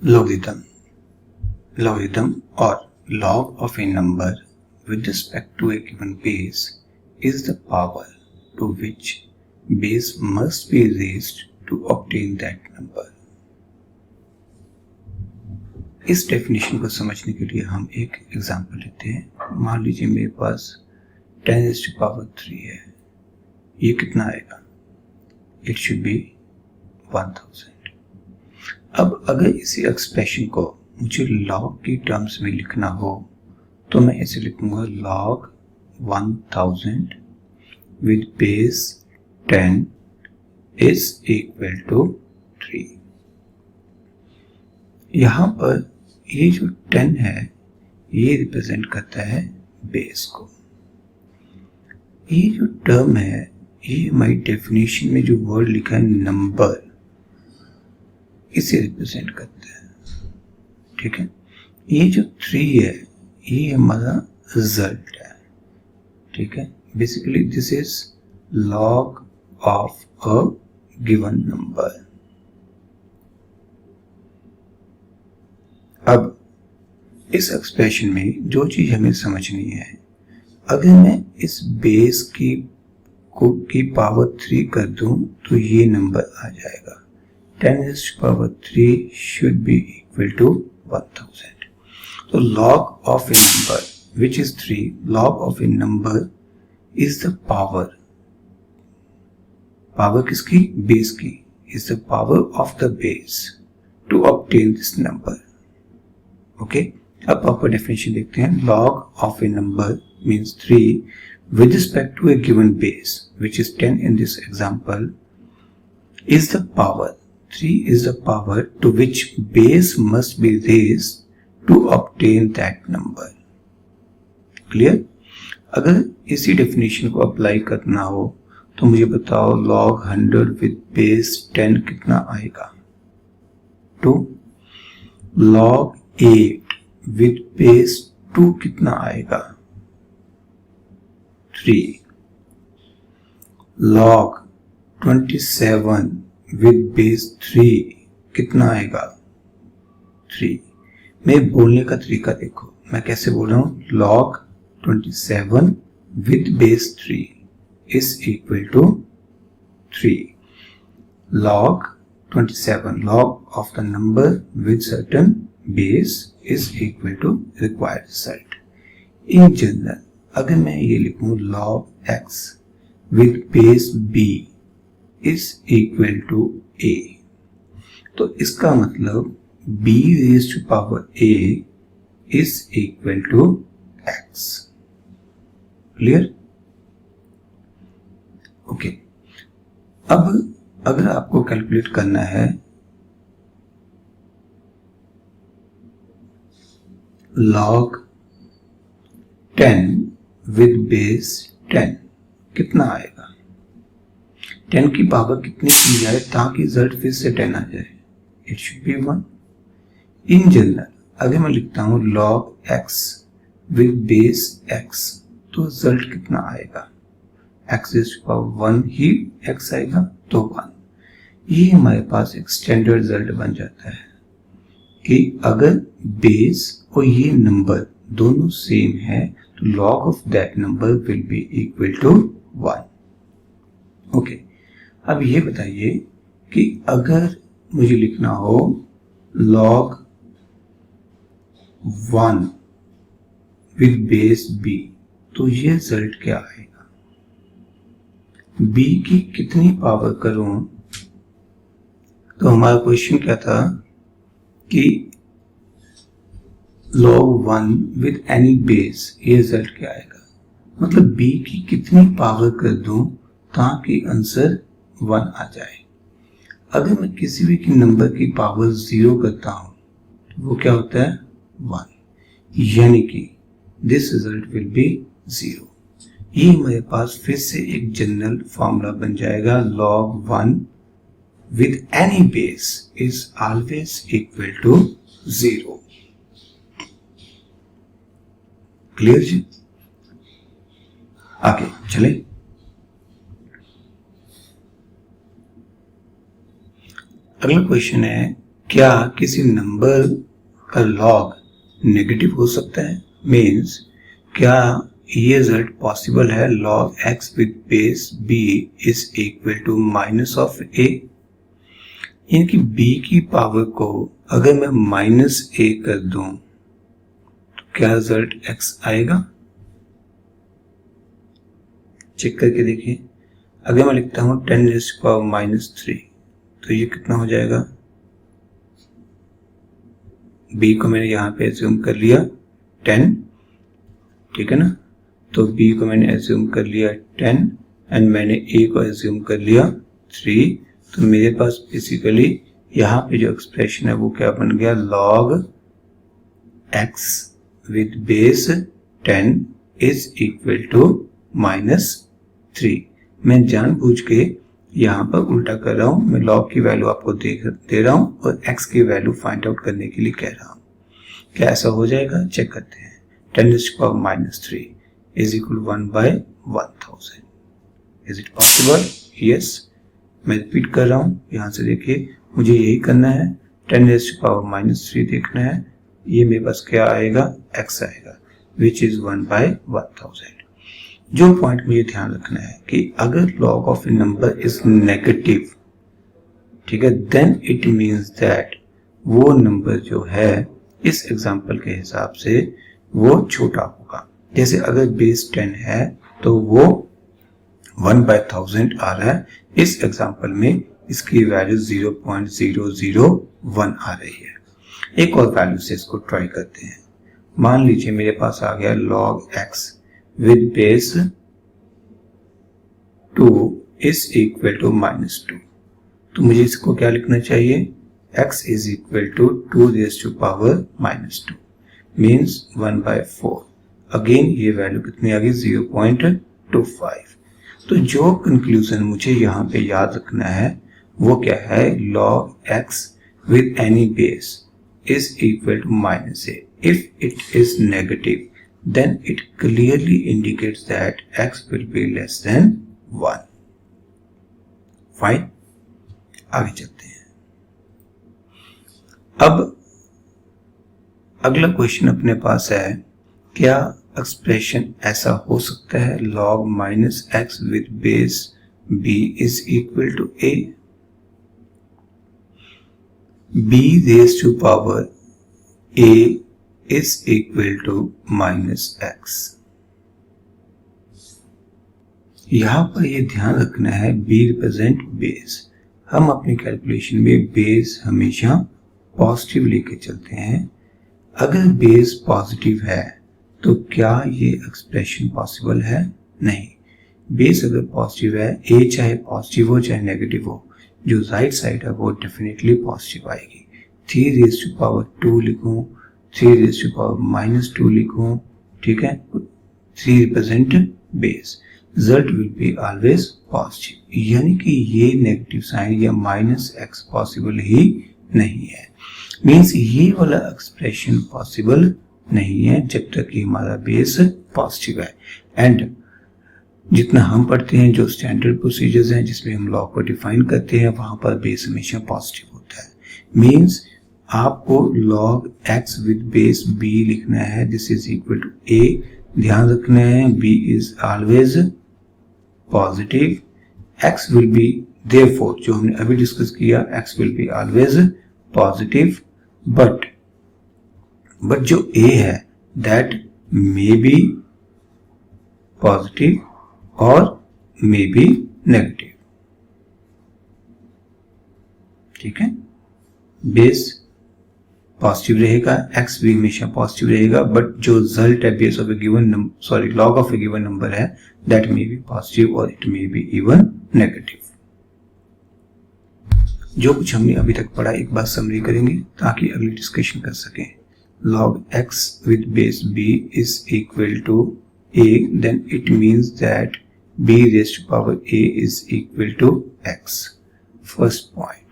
Logarithm. Logarithm or log of a number with respect to a given base is the power to which base must be raised to obtain that number. इस definition को समझने के लिए हम एक example लेते हैं। मान लीजिए मेरे पास 10⁻³ है। ये कितना आएगा? It should be 1000। अब अगर इसी एक्सप्रेशन को मुझे लॉग की टर्म्स में लिखना हो तो मैं इसे लिखूंगा log 1000 with base 10 is equal to 3। यहां पर ये जो 10 है ये रिप्रेजेंट करता है बेस को। ये जो टर्म है ये हमारी डेफिनेशन में जो वर्ड लिखा है नंबर, इसे रिप्रेजेंट करता है। ठीक है, ये जो 3 है ये हमारा रिजल्ट है। ठीक है, basically this is log of a given number. अब इस एक्सप्रेशन में जो चीज हमें समझनी है, अगर मैं इस बेस की पावर 3 कर दूं तो ये नंबर आ जाएगा। 10⁻³ should be equal to 1000. So log of a number which is 3, log of a number is the power किसकी? बेस की, is the power of the base to obtain this number. Okay, अब proper definition देखते हैं। log of a number means 3 with respect to a given base which is 10 in this example is the power. 3 is the power to which base must be raised to obtain that number. Clear? अगर इसी definition को apply करना हो तो मुझे बताओ log 100 with base 10 कितना आएगा? 2। log 8 with base 2 कितना आएगा? 3। log 27 with base 3 कितना आएगा? 3। मैं बोलने का तरीका देखो, मैं कैसे बोल रहा हूं। log 27 with base 3 is equal to 3। log 27, log of the number with certain base is equal to required result। in general अगर मैं ये लिखूं log x with base b is equal to a, तो इसका मतलब b raised to power a is equal to x। Clear? Okay, अब अगर आपको कैलकुलेट करना है log 10 with base 10 कितना आएगा? 10 की पावर कितनी की जाए ताकि रिजल्ट फिर से 10 आ जाए? It should be 1। In general अगर मैं लिखता हूं log x with base x तो रिजल्ट कितना आएगा? x is power 1 he x आएगा तो 1। ये हमारे पास एक स्टैंडर्ड रिजल्ट बन जाता है कि अगर बेस और ये नंबर दोनों सेम है तो log of that number will be equal to 1। Okay, अब ये बताइए कि अगर मुझे लिखना हो log 1 with base b तो ये रिजल्ट क्या आएगा? b की कितनी पावर करूं? तो हमारा क्वेश्चन क्या था कि log 1 with any base, ये रिजल्ट क्या आएगा? मतलब b की कितनी पावर कर दूं ताकि आंसर 1 आ जाए। अगर मैं किसी भी नंबर की पावर 0 करता हूं तो वो क्या होता है? 1, यानी कि दिस रिजल्ट विल बी 0। ये हमारे पास फिर से एक जनरल फॉर्मूला बन जाएगा log 1 with any base is always equal to 0। Clear जी? आगे चले। अगला क्वेश्चन है क्या किसी नंबर का लॉग नेगेटिव हो सकता है? मीन्स क्या ये रिजल्ट पॉसिबल है log x with base b is equal to minus of a, यानी कि b की पावर को अगर मैं माइनस a कर दूं तो क्या रिजल्ट x आएगा? चेक करके देखिए। अगर मैं लिखता हूं 10 रेज़ टू पावर माइनस 3 तो ये कितना हो जाएगा? b को मैंने यहां पे एज्यूम कर लिया 10, ठीक है ना, तो b को मैंने एज्यूम कर लिया 10 एंड मैंने a को एज्यूम कर लिया 3, तो मेरे पास बेसिकली यहाँ पे जो एक्सप्रेशन है वो क्या बन गया? log x with base 10 is equal to minus 3। मैं जानबूझ के यहाँ पर उल्टा कर रहा हूँ, मैं log की वैल्यू आपको दे रहा हूँ और x की वैल्यू फाइंड आउट करने के लिए कह रहा हूँ। क्या ऐसा हो जाएगा? चेक करते हैं। 10 raise to power minus 3 is equal 1/1000। Is it possible? Yes. मैं रिपीट कर रहा हूँ, यहाँ से देखिए, मुझे यही करना है। 10 रेज़ टू पावर माइनस 3 देखना है, ये मेरे पास क्या आएगा? x आएगा, विच इज 1/1000। जो पॉइंट मुझे ध्यान रखना है कि अगर log of A number is negative, ठीक है, देन इट मीन्स दैट वो नंबर जो है इस एग्जाम्पल के हिसाब से वो छोटा होगा। जैसे अगर बेस 10 है तो वो 1/1000 आ रहा है, इस एग्जाम्पल में इसकी वैल्यू 0.001 आ रही है। एक और वैल्यू से इसको ट्राई करते हैं। मान लीजिए मेरे पास आ गया log x with base 2 is equal to -2, तो मुझे इसको क्या लिखना चाहिए? x is equal to 2 raise to power -2 means 1/4। Again ये वैल्यू कितनी आ गई? 0.25। तो जो कंक्लूजन मुझे यहाँ पे याद रखना है वो क्या है? log x with any base is equal to -a. If it is negative, then it clearly indicates that x will be less than 1. Fine. आगे चलते हैं। अब अगला क्वेश्चन अपने पास है, क्या एक्सप्रेशन ऐसा हो सकता है log -x with base b is equal to a? b raised to power a is equal to -x। यहां पर यह ध्यान रखना है b रिप्रेजेंट बेस। हम अपनी कैलकुलेशन में बेस हमेशा पॉजिटिव लेके चलते हैं। अगर बेस पॉजिटिव है तो क्या ये एक्सप्रेशन पॉसिबल है? नहीं। बेस अगर पॉजिटिव है, a चाहे पॉजिटिव हो चाहे नेगेटिव हो, जो राइट साइड है वो डेफिनेटली पॉजिटिव आएगी। 3 रेज़ टू पावर 2 लिखूं, 3 रेज़ टू पावर -2 लिखूं, ठीक है, 3 represent base, result will be always positive. यानी कि ये नेगेटिव साइन या -x पॉसिबल ही नहीं है। मीन्स ये वाला एक्सप्रेशन पॉसिबल नहीं है जब तक कि हमारा बेस पॉजिटिव है। एंड जितना हम पढ़ते हैं, जो स्टैंडर्ड प्रोसीजर्स हैं जिसमें हम लॉ को डिफाइन करते हैं, वहां पर बेस हमेशा पॉजिटिव होता है। मीन्स आपको log x with base b लिखना है, this is equal to a। ध्यान रखना है b is always positive, x will be, therefore जो हमने अभी डिस्कस किया, x will be always positive, but जो a है दैट मे बी पॉजिटिव और मे बी नेगेटिव, ठीक है। बेस पॉजिटिव रहेगा, x भी हमेशा पॉजिटिव रहेगा, बट जो रिजल्ट है base of A given log of A given number है दैट मे बी पॉजिटिव और it may be even negative. जो कुछ हमने अभी तक पढ़ा एक बार समरी करेंगे ताकि अगली डिस्कशन कर सकें। log x with base b is equal to a, then it means that b raised to power a is equal to x. First point.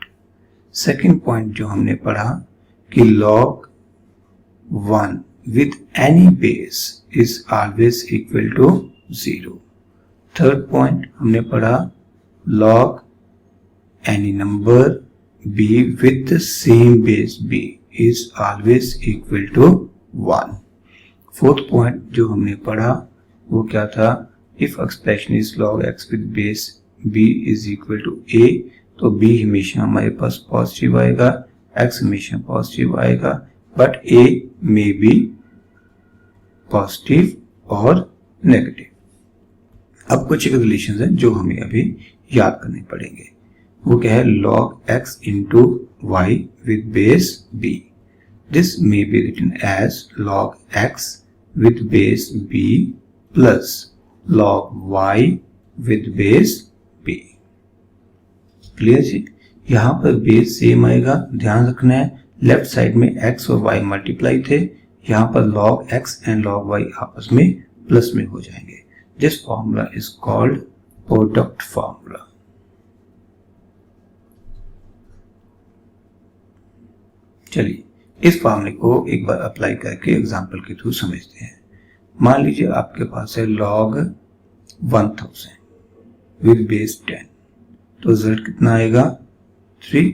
Second point जो हमने पढ़ा कि log 1 with any base is always equal to 0. Third point हमने पढ़ा log any number b with the same base b is always equal to 1. Fourth point जो हमने पढ़ा वो क्या था, if expression is log x with base b is equal to a, तो b हमेशा हमारे पास पॉजिटिव आएगा, x हमेशा पॉजिटिव आएगा, but a may be positive और नेगेटिव. अब कुछ रिलेशंस हैं जो हमें अभी याद करने पड़ेंगे. वो क्या है, log x into y with base b. This may be written as log x with base b plus log y with base b. Clear जी. यहाँ पर बेस सेम आएगा, ध्यान रखना है. लेफ्ट साइड में x और y मल्टीप्लाई थे, यहाँ पर log x and log y आपस में प्लस में हो जाएंगे. This formula is called product formula. चलिए इस फार्मूले को एक बार अप्लाई करके एग्जांपल के थ्रू समझते हैं. मान लीजिए आपके पास है log 1000 विद बेस 10, तो रिजल्ट कितना आएगा, 3.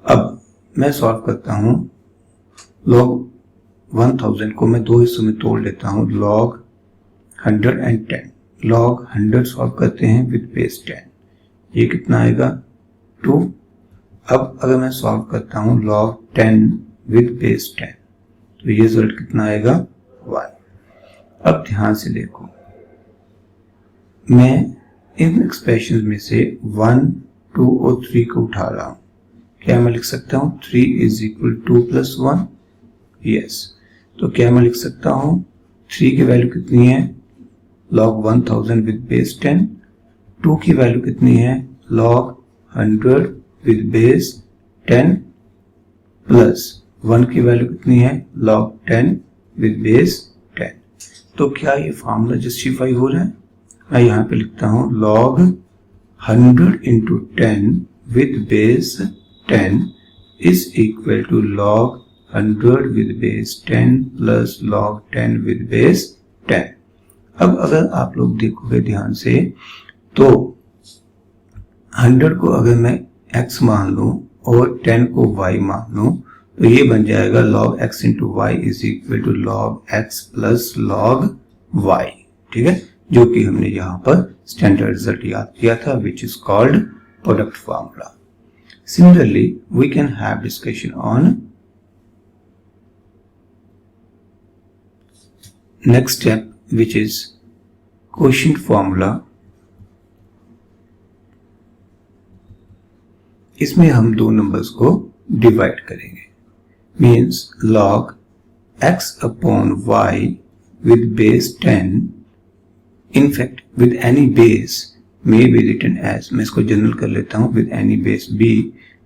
अब मैं सॉल्व करता हूं. log 1000 को मैं दो हिस्सों में तोड़ लेता हूं, log 110. log 100 सॉल्व करते हैं विद बेस 10, ये कितना आएगा, 2. अब अगर मैं सॉल्व करता हूं log 10 विद बेस 10, तो ये रिजल्ट कितना आएगा, 1. अब ध्यान से देखो, मैं इन एक्सप्रेशन में से 1, 2 और 3 को उठा रहा हूं. क्या मैं लिख सकता हूं 3 इज इक्वल 2 प्लस 1? यस. तो क्या मैं लिख सकता हूं 3 की वैल्यू कितनी है, log 1000 विद बेस 10. 2 की वैल्यू कितनी है, log 100 विद बेस 10 प्लस 1 की वैल्यू कितनी है, log 10 विद बेस 10. तो क्या ये फॉर्मूला जस्टिफाई हो रहा है? मैं यहाँ पे लिखता हूँ log 100 into 10 with base 10 is equal to log 100 with base 10 plus log 10 with base 10. अब अगर आप लोग देखोगे ध्यान से, तो 100 को अगर मैं x मान लूं और 10 को y मान लूं, तो ये बन जाएगा log x into Y is equal to log x plus log y. ठीक है, जो कि हमने यहाँ पर स्टैंडर्ड रिजल्ट याद किया था, which is called product formula. Similarly we can have discussion on next step, which is quotient formula. इसमें हम दो नंबर्स को डिवाइड करेंगे. Means log x upon y with base 10, in fact with any base may be written as, मैं इसको general कर लेता हूं, with any base b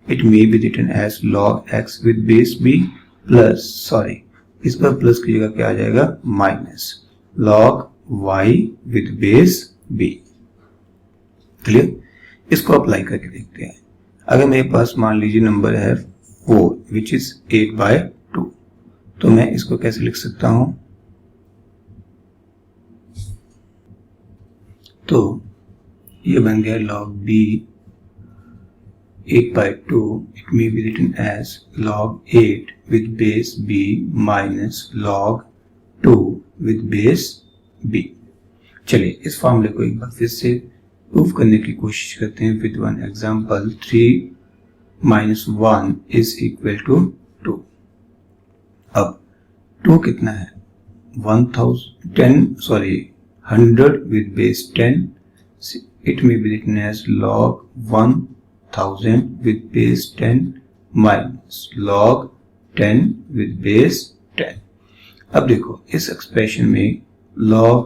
it may be written as log x with base b plus, sorry इस पर plus की जगह क्या आ जाएगा, minus log y with base b. Clear. इसको अप्लाई करके देखते हैं. अगर मेरे पास मान लीजिए नंबर है 4 विच इज 8/2, तो मैं इसको कैसे लिख सकता हूं, तो ये बन गया log b 8/2. it may be written as log 8 with base b minus log 2 with base b. चलिए इस फॉर्मूले को एक बार फिर से प्रूव करने की कोशिश करते हैं with one example. 3 minus 1 is equal to 2. अब 2 कितना है, 100 with base 10. it may be written as log 1000 with base 10 minus log 10 with base 10. अब देखो इस एक्सप्रेशन में log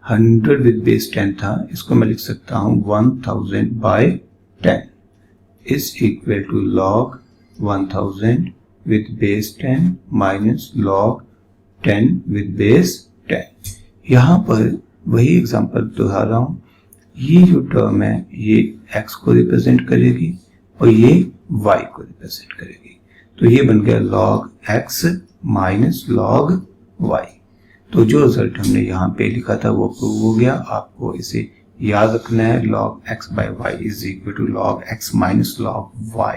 100 with base 10 था, इसको मैं लिख सकता हूं 1000/10 is equal to log 1000 with base 10 minus log 10 with base 10. यहां पर वही एग्जांपल दोहरा रहा हूं. ये जो टर्म है ये x को रिप्रेजेंट करेगी और ये y को रिप्रेजेंट करेगी, तो ये बन गया log x minus log y. तो जो रिजल्ट हमने यहाँ पे लिखा था वो प्रूव हो गया. आपको इसे याद रखना है log x by y is equal to log x minus log y